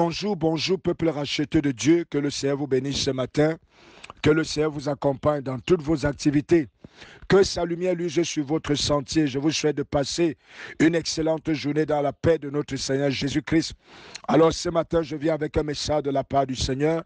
Bonjour, bonjour, peuple racheté de Dieu. Que le Seigneur vous bénisse ce matin. Que le Seigneur vous accompagne dans toutes vos activités. Que sa lumière luise sur votre sentier. Je vous souhaite de passer une excellente journée dans la paix de notre Seigneur Jésus-Christ. Alors ce matin, je viens avec un message de la part du Seigneur.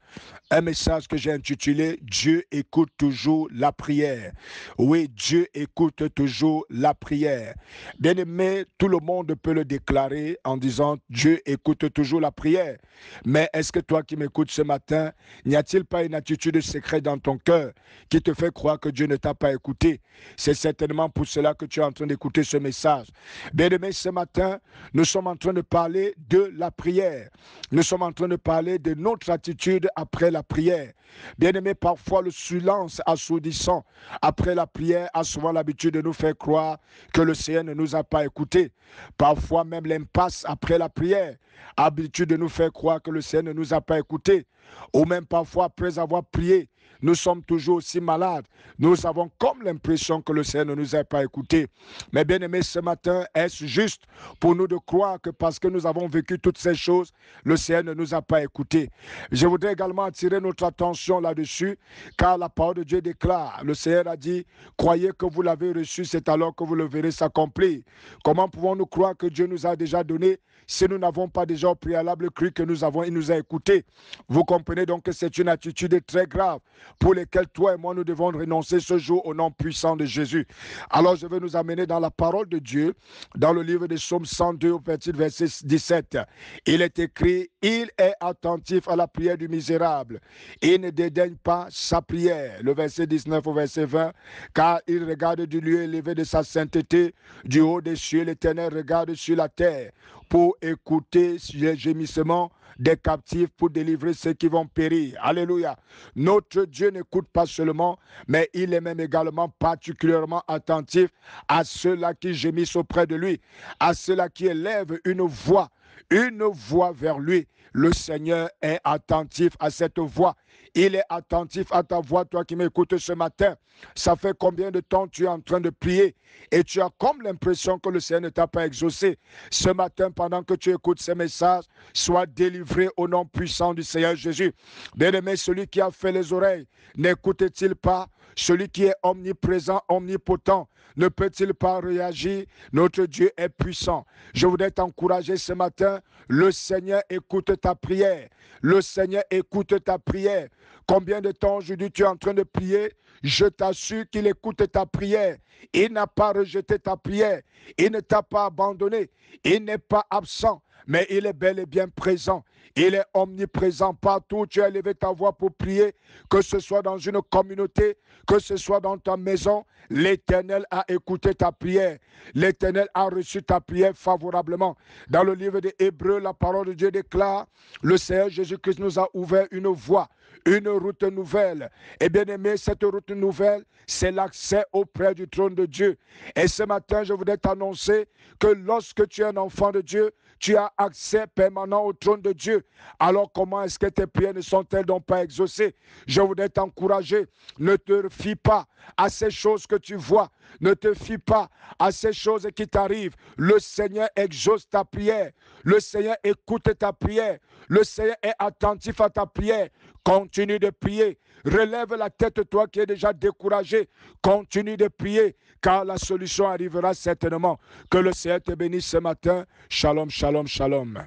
Un message que j'ai intitulé « Dieu écoute toujours la prière ». Oui, Dieu écoute toujours la prière. Bien-aimé, tout le monde peut le déclarer en disant « Dieu écoute toujours la prière ». Mais est-ce que toi qui m'écoutes ce matin, n'y a-t-il pas une attitude secrète dans ton cœur qui te fait croire que Dieu ne t'a pas écouté? C'est certainement pour cela que tu es en train d'écouter ce message. Bien-aimé, ce matin, nous sommes en train de parler de la prière. Nous sommes en train de parler de notre attitude après la prière. Bien-aimé, parfois le silence assourdissant après la prière a souvent l'habitude de nous faire croire que le Seigneur ne nous a pas écoutés. Parfois même l'impasse après la prière a l'habitude de nous faire croire que le Seigneur ne nous a pas écoutés. Ou même parfois après avoir prié, nous sommes toujours aussi malades. Nous avons comme l'impression que le Seigneur ne nous a pas écoutés. Mais bien aimé, ce matin, est-ce juste pour nous de croire que parce que nous avons vécu toutes ces choses, le Seigneur ne nous a pas écoutés? Je voudrais également attirer notre attention là-dessus, car la parole de Dieu déclare, le Seigneur a dit, croyez que vous l'avez reçu, c'est alors que vous le verrez s'accomplir. Comment pouvons-nous croire que Dieu nous a déjà donné si nous n'avons pas déjà au préalable cru que il nous a écoutés? Vous comprenez donc que c'est une attitude très grave pour lesquelles toi et moi nous devons renoncer ce jour au nom puissant de Jésus. Alors je vais nous amener dans la parole de Dieu, dans le livre de Psaume 102 au petit verset 17. Il est écrit, il est attentif à la prière du misérable. Il ne dédaigne pas sa prière. Le verset 19 au verset 20, car il regarde du lieu élevé de sa sainteté, du haut des cieux, l'Éternel regarde sur la terre pour écouter les gémissements des captifs, pour délivrer ceux qui vont périr. Alléluia. Notre Dieu n'écoute pas seulement, mais il est même également particulièrement attentif à ceux-là qui gémissent auprès de lui, à ceux-là qui élèvent une voix vers lui. Le Seigneur est attentif à cette voix. Il est attentif à ta voix, toi qui m'écoutes ce matin. Ça fait combien de temps tu es en train de prier et tu as comme l'impression que le Seigneur ne t'a pas exaucé? Ce matin, pendant que tu écoutes ces messages, sois délivré au nom puissant du Seigneur Jésus. Bien-aimé, celui qui a fait les oreilles, n'écoute-t-il pas? Celui qui est omniprésent, omnipotent, ne peut-il pas réagir? Notre Dieu est puissant. Je voudrais t'encourager ce matin. Le Seigneur écoute ta prière. Le Seigneur écoute ta prière. Combien de temps aujourd'hui tu es en train de prier? Je t'assure qu'il écoute ta prière. Il n'a pas rejeté ta prière. Il ne t'a pas abandonné. Il n'est pas absent, mais il est bel et bien présent. Il est omniprésent partout où tu as élevé ta voix pour prier, que ce soit dans une communauté, que ce soit dans ta maison. L'Éternel a écouté ta prière. L'Éternel a reçu ta prière favorablement. Dans le livre des Hébreux, la parole de Dieu déclare, le Seigneur Jésus-Christ nous a ouvert une voie, une route nouvelle. Et bien aimé, cette route nouvelle, c'est l'accès auprès du trône de Dieu. Et ce matin, je voudrais t'annoncer que lorsque tu es un enfant de Dieu, tu as accès permanent au trône de Dieu. Alors comment est-ce que tes prières ne sont-elles donc pas exaucées? Je voudrais t'encourager. Ne te fie pas à ces choses que tu vois. Ne te fie pas à ces choses qui t'arrivent. Le Seigneur exauce ta prière. Le Seigneur écoute ta prière. Le Seigneur est attentif à ta prière. Continue de prier. Relève la tête, toi qui es déjà découragé. Continue de prier, car la solution arrivera certainement. Que le Seigneur te bénisse ce matin. Shalom, shalom, shalom.